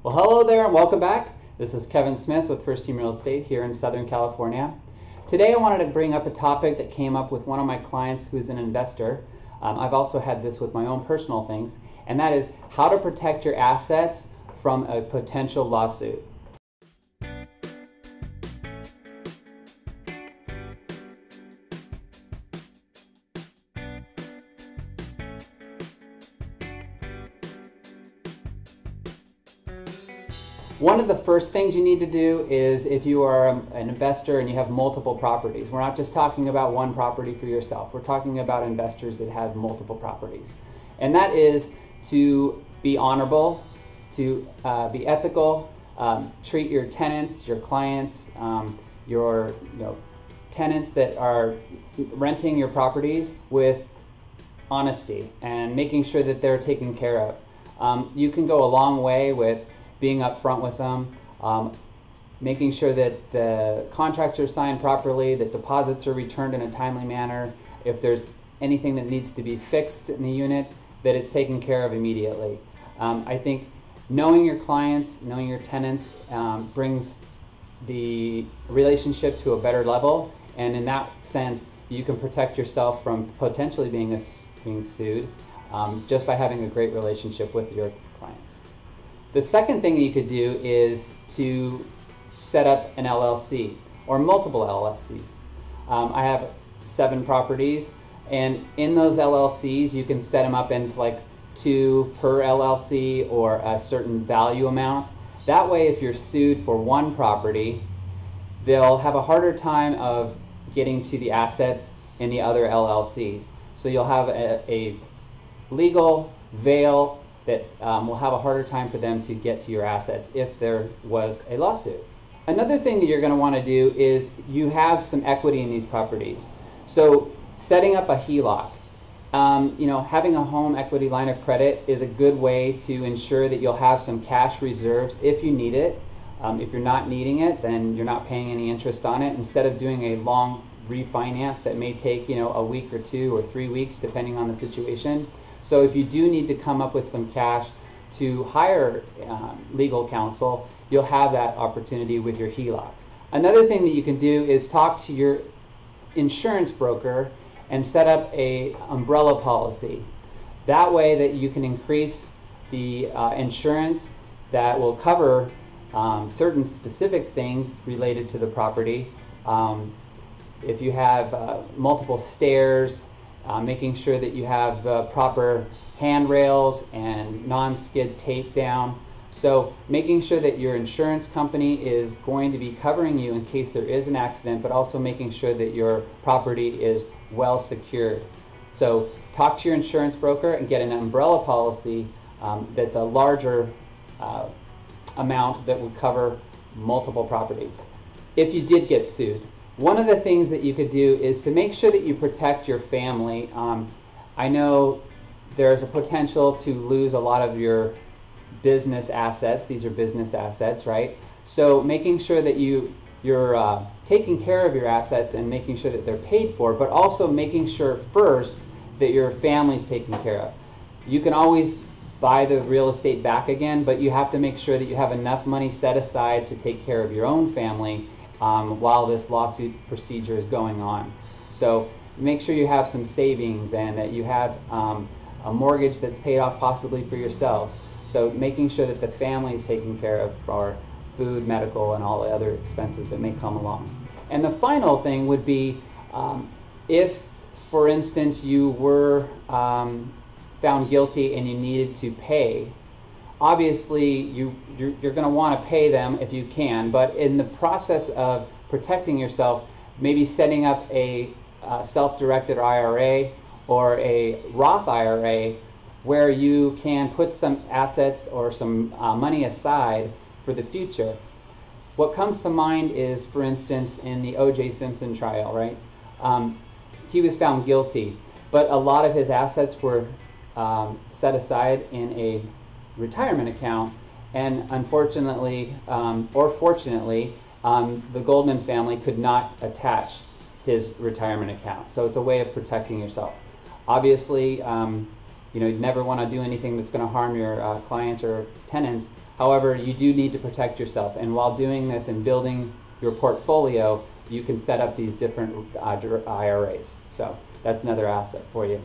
Well, hello there and welcome back. This is Kevin Smith with First Team Real Estate here in Southern California. Today I wanted to bring up a topic that came up with one of my clients who's an investor. I've also had this with my own personal things, and that is how to protect your assets from a potential lawsuit. One of the first things you need to do is, if you are an investor and you have multiple properties, we're not just talking about one property for yourself, we're talking about investors that have multiple properties. And that is to be honorable, to be ethical, treat your tenants, your clients, your tenants that are renting your properties with honesty and making sure that they're taken care of. You can go a long way with being upfront with them, making sure that the contracts are signed properly, that deposits are returned in a timely manner. If there's anything that needs to be fixed in the unit, that it's taken care of immediately. I think knowing your clients, knowing your tenants brings the relationship to a better level, and in that sense you can protect yourself from potentially being sued just by having a great relationship with your clients. The second thing you could do is to set up an LLC or multiple LLCs. I have 7 properties, and in those LLCs you can set them up as like 2 per LLC or a certain value amount. That way, if you're sued for one property, they'll have a harder time of getting to the assets in the other LLCs. So you'll have a legal veil that will have a harder time for them to get to your assets if there was a lawsuit. Another thing that you're going to want to do is you have some equity in these properties. So setting up a HELOC, having a home equity line of credit is a good way to ensure that you'll have some cash reserves if you need it. If you're not needing it, then you're not paying any interest on it. Instead of doing a long refinance that may take a week or 2 or 3 weeks depending on the situation. So if you do need to come up with some cash to hire legal counsel, you'll have that opportunity with your HELOC. Another thing that you can do is talk to your insurance broker and set up a umbrella policy. That way that you can increase the insurance that will cover certain specific things related to the property. If you have multiple stairs, making sure that you have the proper handrails and non-skid tape down. So making sure that your insurance company is going to be covering you in case there is an accident, but also making sure that your property is well secured. So talk to your insurance broker and get an umbrella policy that's a larger amount that would cover multiple properties. If you did get sued, one of the things that you could do is to make sure that you protect your family. I know there's a potential to lose a lot of your business assets. These are business assets, right? So making sure that you're taking care of your assets and making sure that they're paid for, but also making sure first that your family's taken care of. You can always buy the real estate back again, but you have to make sure that you have enough money set aside to take care of your own family while this lawsuit procedure is going on. So make sure you have some savings and that you have a mortgage that's paid off possibly for yourselves. So making sure that the family is taken care of for food, medical, and all the other expenses that may come along. And the final thing would be if, for instance, you were found guilty and you needed to pay, obviously you're going to want to pay them if you can, but in the process of protecting yourself, maybe setting up a self-directed IRA or a Roth IRA where you can put some assets or some money aside for the future. What comes to mind is, for instance, in the O.J. Simpson trial, right? He was found guilty, but a lot of his assets were set aside in a retirement account, and unfortunately, or fortunately, the Goldman family could not attach his retirement account. So it's a way of protecting yourself. Obviously, You know, you never want to do anything that's going to harm your clients or tenants. However, you do need to protect yourself, and while doing this and building your portfolio, you can set up these different IRAs. So that's another asset for you.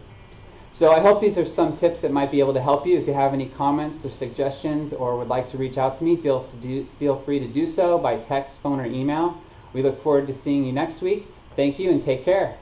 So I hope these are some tips that might be able to help you. If you have any comments or suggestions or would like to reach out to me, feel free to do so by text, phone, or email. We look forward to seeing you next week. Thank you and take care.